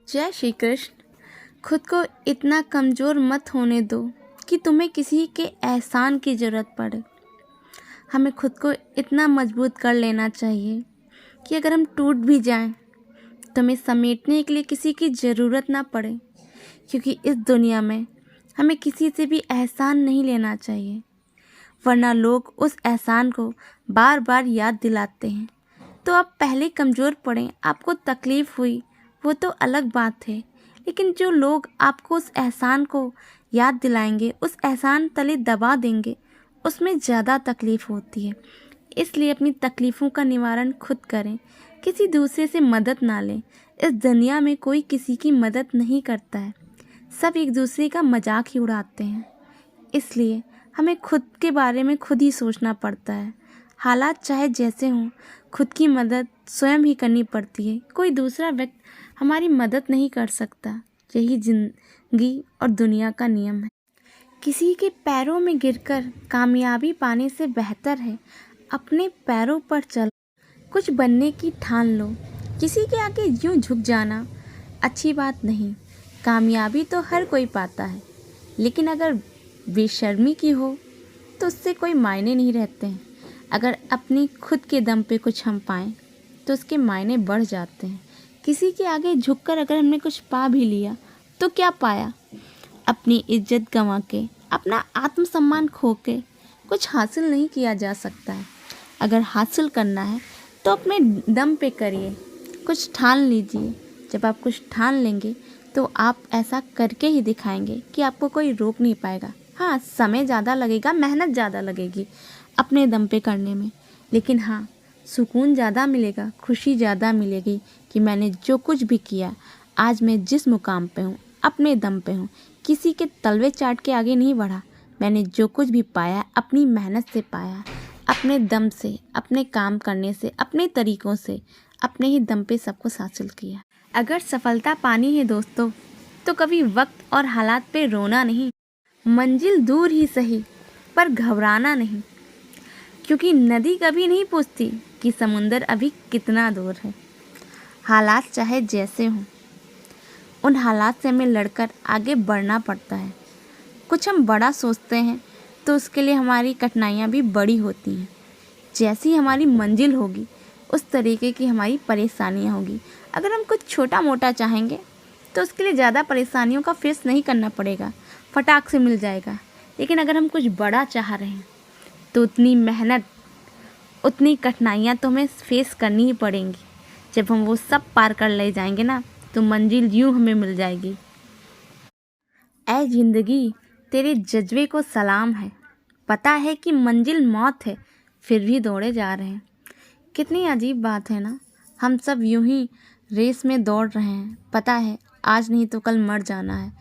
जय श्री कृष्ण। खुद को इतना कमज़ोर मत होने दो कि तुम्हें किसी के एहसान की ज़रूरत पड़े। हमें खुद को इतना मजबूत कर लेना चाहिए कि अगर हम टूट भी जाएं तो हमें समेटने के लिए किसी की ज़रूरत ना पड़े, क्योंकि इस दुनिया में हमें किसी से भी एहसान नहीं लेना चाहिए, वरना लोग उस एहसान को बार बार याद दिलाते हैं। तो आप पहले कमज़ोर पड़ें, आपको तकलीफ़ हुई, वो तो अलग बात है, लेकिन जो लोग आपको उस एहसान को याद दिलाएंगे, उस एहसान तले दबा देंगे, उसमें ज़्यादा तकलीफ़ होती है। इसलिए अपनी तकलीफ़ों का निवारण खुद करें, किसी दूसरे से मदद ना लें। इस दुनिया में कोई किसी की मदद नहीं करता है, सब एक दूसरे का मजाक ही उड़ाते हैं। इसलिए हमें खुद के बारे में खुद ही सोचना पड़ता है। हालात चाहे जैसे हों, खुद की मदद स्वयं ही करनी पड़ती है। कोई दूसरा व्यक्ति हमारी मदद नहीं कर सकता। यही जिंदगी और दुनिया का नियम है। किसी के पैरों में गिरकर कामयाबी पाने से बेहतर है अपने पैरों पर चल कुछ बनने की ठान लो। किसी के आगे यूं झुक जाना अच्छी बात नहीं। कामयाबी तो हर कोई पाता है, लेकिन अगर बेशर्मी की हो तो उससे कोई मायने नहीं रहते हैं। अगर अपनी खुद के दम पे कुछ हम पाएं तो उसके मायने बढ़ जाते हैं। किसी के आगे झुककर अगर हमने कुछ पा भी लिया तो क्या पाया? अपनी इज्जत गंवा के, अपना आत्मसम्मान खो के कुछ हासिल नहीं किया जा सकता है। अगर हासिल करना है तो अपने दम पे करिए, कुछ ठान लीजिए। जब आप कुछ ठान लेंगे तो आप ऐसा करके ही दिखाएंगे कि आपको कोई रोक नहीं पाएगा। हाँ, समय ज़्यादा लगेगा, मेहनत ज़्यादा लगेगी अपने दम पे करने में, लेकिन हाँ, सुकून ज़्यादा मिलेगा, खुशी ज़्यादा मिलेगी कि मैंने जो कुछ भी किया, आज मैं जिस मुकाम पे हूँ अपने दम पे हूँ, किसी के तलवे चाट के आगे नहीं बढ़ा। मैंने जो कुछ भी पाया अपनी मेहनत से पाया, अपने दम से, अपने काम करने से, अपने तरीक़ों से, अपने ही दम पे सब कुछ हासिल किया। अगर सफलता पानी है दोस्तों, तो कभी वक्त और हालात पे रोना नहीं। मंजिल दूर ही सही, पर घबराना नहीं, क्योंकि नदी कभी नहीं पूछती कि समुंदर अभी कितना दूर है। हालात चाहे जैसे हों, उन हालात से हमें लड़कर आगे बढ़ना पड़ता है। कुछ हम बड़ा सोचते हैं तो उसके लिए हमारी कठिनाइयाँ भी बड़ी होती हैं। जैसी हमारी मंजिल होगी, उस तरीके की हमारी परेशानियाँ होगी। अगर हम कुछ छोटा मोटा चाहेंगे तो उसके लिए ज़्यादा परेशानियों का फेस नहीं करना पड़ेगा, फटाक से मिल जाएगा। लेकिन अगर हम कुछ बड़ा चाह रहे हैं तो उतनी मेहनत, उतनी कठिनाइयाँ तो हमें फेस करनी ही पड़ेंगी। जब हम वो सब पार कर ले जाएंगे ना, तो मंजिल यूँ हमें मिल जाएगी। ऐ जिंदगी, तेरे जज्बे को सलाम है। पता है कि मंजिल मौत है, फिर भी दौड़े जा रहे हैं। कितनी अजीब बात है ना। हम सब यूं ही रेस में दौड़ रहे हैं। पता है आज नहीं तो कल मर जाना है।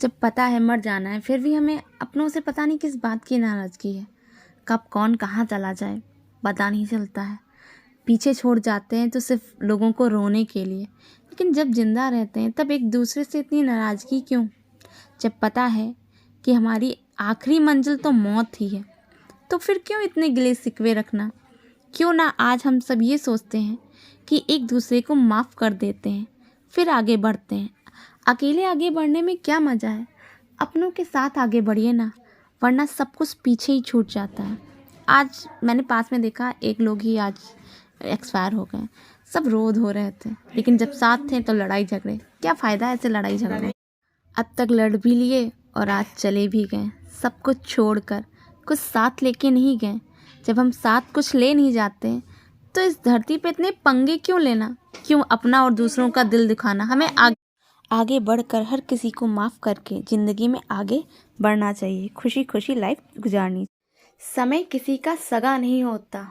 जब पता है मर जाना है, फिर भी हमें अपनों से पता नहीं किस बात की नाराज़गी है। कब कौन कहाँ चला जाए पता नहीं चलता है। पीछे छोड़ जाते हैं तो सिर्फ लोगों को रोने के लिए, लेकिन जब जिंदा रहते हैं तब एक दूसरे से इतनी नाराज़गी क्यों? जब पता है कि हमारी आखिरी मंजिल तो मौत ही है, तो फिर क्यों इतने गिले शिकवे रखना? क्यों ना आज हम सब ये सोचते हैं कि एक दूसरे को माफ़ कर देते हैं, फिर आगे बढ़ते हैं। अकेले आगे बढ़ने में क्या मज़ा है? अपनों के साथ आगे बढ़िए ना, वरना सब कुछ पीछे ही छूट जाता है। आज मैंने पास में देखा, एक लोग ही आज एक्सपायर हो गए। सब रो धो रहे थे, लेकिन जब साथ थे तो लड़ाई झगड़े। क्या फ़ायदा ऐसे लड़ाई झगड़े? अब तक लड़ भी लिए और आज चले भी गए, सब कुछ छोड़कर। कुछ साथ लेके नहीं गए। जब हम साथ कुछ ले नहीं जाते तो इस धरती पे इतने पंगे क्यों लेना? क्यों अपना और दूसरों का दिल दिखाना? हमें आगे बढ़कर हर किसी को माफ़ करके ज़िंदगी में आगे बढ़ना चाहिए, खुशी खुशी लाइफ गुजारनी। समय किसी का सगा नहीं होता।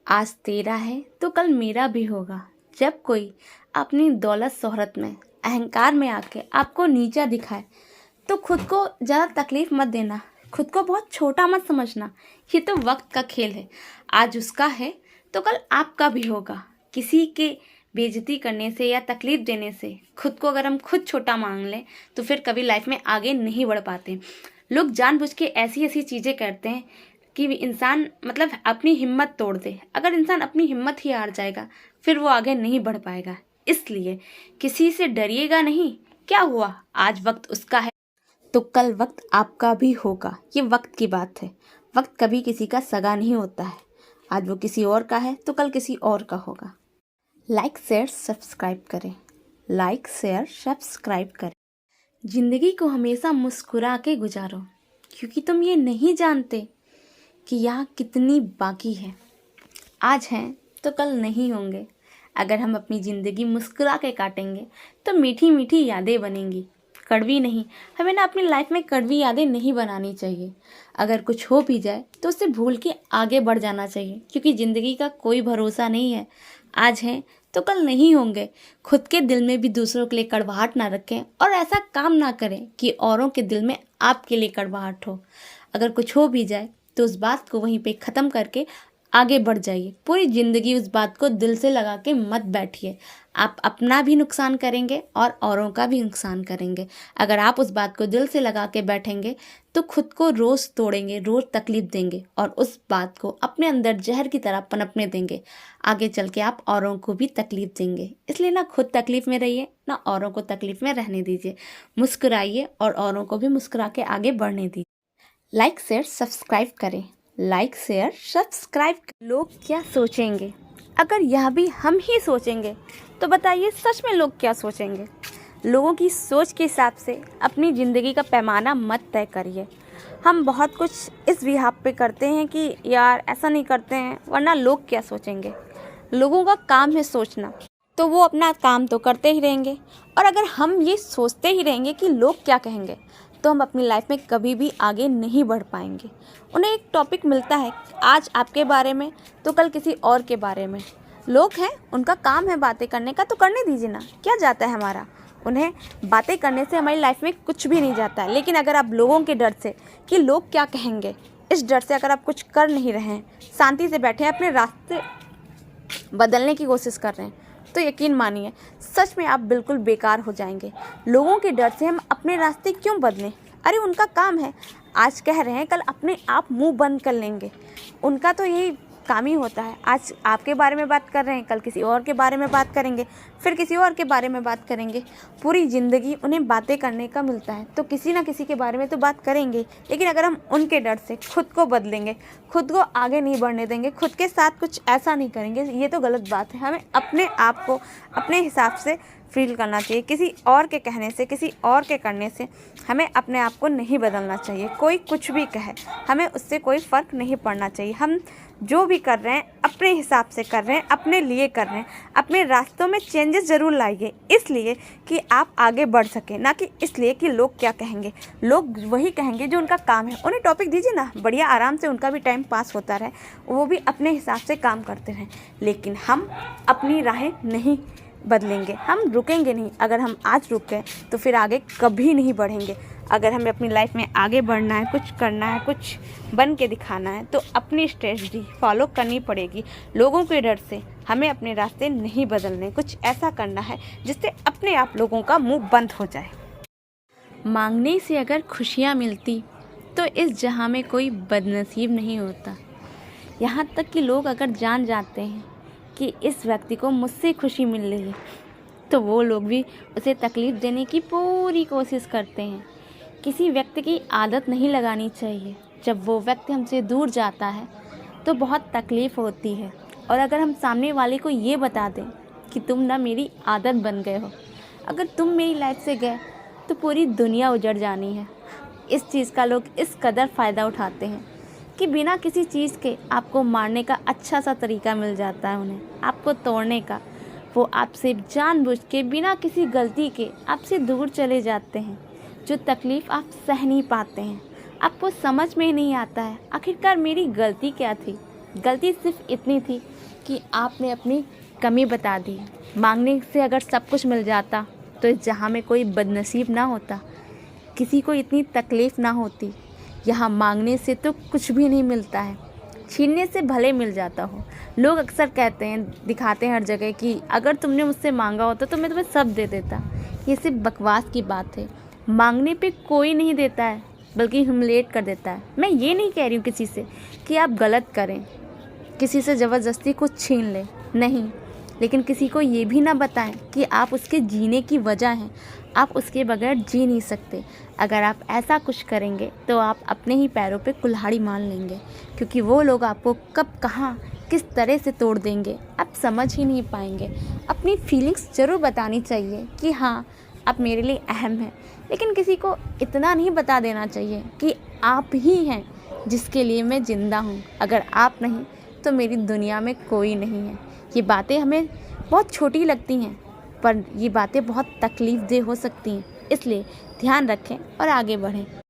आज तेरा है तो कल मेरा भी होगा। जब कोई अपनी दौलत शोहरत में, अहंकार में आके आपको नीचा दिखाए तो खुद को ज़्यादा तकलीफ़ मत देना, खुद को बहुत छोटा मत समझना। ये तो वक्त का खेल है। आज उसका है तो कल आपका भी होगा। किसी के बेइज्जती करने से या तकलीफ़ देने से खुद को अगर हम खुद छोटा मान लें तो फिर कभी लाइफ में आगे नहीं बढ़ पाते। लोग जानबूझ के ऐसी ऐसी चीज़ें करते हैं कि इंसान अपनी हिम्मत तोड़ दे। अगर इंसान अपनी हिम्मत ही हार जाएगा फिर वो आगे नहीं बढ़ पाएगा। इसलिए किसी से डरिएगा नहीं। क्या हुआ, आज वक्त उसका है तो कल वक्त आपका भी होगा। ये वक्त की बात है। वक्त कभी किसी का सगा नहीं होता है। आज वो किसी और का है तो कल किसी और का होगा। लाइक शेयर सब्सक्राइब करें। लाइक शेयर सब्सक्राइब करें। जिंदगी को हमेशा मुस्कुरा के गुजारो, क्योंकि तुम ये नहीं जानते कि यहाँ कितनी बाकी है। आज हैं तो कल नहीं होंगे। अगर हम अपनी ज़िंदगी मुस्कुरा के काटेंगे तो मीठी मीठी यादें बनेंगी, कड़वी नहीं। हमें ना अपनी लाइफ में कड़वी यादें नहीं बनानी चाहिए। अगर कुछ हो भी जाए तो उसे भूल के आगे बढ़ जाना चाहिए, क्योंकि ज़िंदगी का कोई भरोसा नहीं है। आज हैं तो कल नहीं होंगे। खुद के दिल में भी दूसरों के लिए कड़वाहट ना रखें और ऐसा काम ना करें कि औरों के दिल में आपके लिए कड़वाहट हो। अगर कुछ हो भी जाए तो उस बात को वहीं पे ख़त्म करके आगे बढ़ जाइए। पूरी ज़िंदगी उस बात को दिल से लगा के मत बैठिए। आप अपना भी नुकसान करेंगे और औरों का भी नुकसान करेंगे। अगर आप उस बात को दिल से लगा के बैठेंगे तो खुद को रोज़ तोड़ेंगे, रोज़ तकलीफ़ देंगे और उस बात को अपने अंदर जहर की तरह पनपने देंगे। आगे चल के आप औरों को भी तकलीफ़ देंगे। इसलिए ना खुद तकलीफ़ में रहिए, ना औरों को तकलीफ़ में रहने दीजिए। मुस्कुराइए और औरों को भी मुस्कुरा के आगे बढ़ने दीजिए। लाइक शेयर सब्सक्राइब करें। Like share subscribe. लोग क्या सोचेंगे, अगर यह भी हम ही सोचेंगे तो बताइए सच में लोग क्या सोचेंगे। लोगों की सोच के हिसाब से अपनी ज़िंदगी का पैमाना मत तय करिए। हम बहुत कुछ इस बिहाफ पे करते हैं कि यार ऐसा नहीं करते हैं वरना लोग क्या सोचेंगे। लोगों का काम है सोचना, तो वो अपना काम तो करते ही रहेंगे। और अगर हम ये सोचते ही रहेंगे कि लोग क्या कहेंगे तो हम अपनी लाइफ में कभी भी आगे नहीं बढ़ पाएंगे। उन्हें एक टॉपिक मिलता है आज आपके बारे में तो कल किसी और के बारे में। लोग हैं, उनका काम है बातें करने का, तो करने दीजिए ना, क्या जाता है हमारा। उन्हें बातें करने से हमारी लाइफ में कुछ भी नहीं जाता है। लेकिन अगर आप लोगों के डर से कि लोग क्या कहेंगे, इस डर से अगर आप कुछ कर नहीं रहे हैं, शांति से बैठे हैं, अपने रास्ते बदलने की कोशिश कर रहे हैं, तो यकीन मानिए सच में आप बिल्कुल बेकार हो जाएंगे। लोगों के डर से हम अपने रास्ते क्यों बदलें। अरे उनका काम है, आज कह रहे हैं कल अपने आप मुंह बंद कर लेंगे। उनका तो यही काम ही होता है। आज आपके बारे में बात कर रहे हैं, कल किसी और के बारे में बात करेंगे, फिर किसी और के बारे में बात करेंगे। पूरी ज़िंदगी उन्हें बातें करने का मिलता है, तो किसी ना किसी के बारे में तो बात करेंगे। लेकिन अगर हम उनके डर से खुद को बदलेंगे, खुद को आगे नहीं बढ़ने देंगे, खुद के साथ कुछ ऐसा नहीं करेंगे, ये तो गलत बात है। हमें अपने आप को अपने हिसाब से फील करना चाहिए। किसी और के कहने से, किसी और के करने से हमें अपने आप को नहीं बदलना चाहिए। कोई कुछ भी कहे, हमें उससे कोई फ़र्क नहीं पड़ना चाहिए। हम जो भी कर रहे हैं अपने हिसाब से कर रहे हैं, अपने लिए कर रहे हैं। अपने रास्तों में चेंजेस ज़रूर लाइए, इसलिए कि आप आगे बढ़ सकें, ना कि इसलिए कि लोग क्या कहेंगे। लोग वही कहेंगे जो उनका काम है। उन्हें टॉपिक दीजिए ना, बढ़िया आराम से उनका भी टाइम पास होता रहे, वो भी अपने हिसाब से काम करते रहें। लेकिन हम अपनी राहें नहीं बदलेंगे, हम रुकेंगे नहीं। अगर हम आज रुक गए तो फिर आगे कभी नहीं बढ़ेंगे। अगर हमें अपनी लाइफ में आगे बढ़ना है, कुछ करना है, कुछ बन के दिखाना है, तो अपनी स्ट्रेटजी फॉलो करनी पड़ेगी। लोगों के डर से हमें अपने रास्ते नहीं बदलने, कुछ ऐसा करना है जिससे अपने आप लोगों का मुंह बंद हो जाए। मांगने से अगर खुशियाँ मिलती तो इस जहां में कोई बदनसीब नहीं होता। यहाँ तक कि लोग अगर जान जाते हैं कि इस व्यक्ति को मुझसे खुशी मिल रही है तो वो लोग भी उसे तकलीफ़ देने की पूरी कोशिश करते हैं। किसी व्यक्ति की आदत नहीं लगानी चाहिए। जब वो व्यक्ति हमसे दूर जाता है तो बहुत तकलीफ़ होती है। और अगर हम सामने वाले को ये बता दें कि तुम ना मेरी आदत बन गए हो, अगर तुम मेरी लाइफ से गए तो पूरी दुनिया उजड़ जानी है। इस चीज़ का लोग इस कदर फ़ायदा उठाते हैं कि बिना किसी चीज़ के आपको मारने का अच्छा सा तरीका मिल जाता है उन्हें, आपको तोड़ने का। वो आपसे जानबूझ के बिना किसी गलती के आपसे दूर चले जाते हैं। जो तकलीफ़ आप सह नहीं पाते हैं, आपको समझ में ही नहीं आता है आखिरकार मेरी गलती क्या थी। गलती सिर्फ इतनी थी कि आपने अपनी कमी बता दी। मांगने से अगर सब कुछ मिल जाता तो इस जहाँ में कोई बदनसीब ना होता, किसी को इतनी तकलीफ़ ना होती। यहाँ मांगने से तो कुछ भी नहीं मिलता है, छीनने से भले मिल जाता हो। लोग अक्सर कहते हैं, दिखाते हैं हर जगह कि अगर तुमने मुझसे मांगा होता तो मैं तुम्हें सब दे देता। ये सिर्फ बकवास की बात है। मांगने पे कोई नहीं देता है, बल्कि ह्यूमिलिएट कर देता है। मैं ये नहीं कह रही हूँ किसी से कि आप गलत करें, किसी से ज़बरदस्ती कुछ छीन लें, नहीं। लेकिन किसी को ये भी ना बताएं कि आप उसके जीने की वजह हैं। आप उसके बगैर जी नहीं सकते। अगर आप ऐसा कुछ करेंगे तो आप अपने ही पैरों पे कुल्हाड़ी मार लेंगे, क्योंकि वो लोग आपको कब कहाँ किस तरह से तोड़ देंगे आप समझ ही नहीं पाएंगे। अपनी फीलिंग्स ज़रूर बतानी चाहिए कि हाँ, आप मेरे लिए अहम हैं, लेकिन किसी को इतना नहीं बता देना चाहिए कि आप ही हैं जिसके लिए मैं ज़िंदा हूँ। अगर आप नहीं तो मेरी दुनिया में कोई नहीं है। ये बातें हमें बहुत छोटी लगती हैं, पर ये बातें बहुत तकलीफ़देह हो सकती हैं। इसलिए ध्यान रखें और आगे बढ़ें।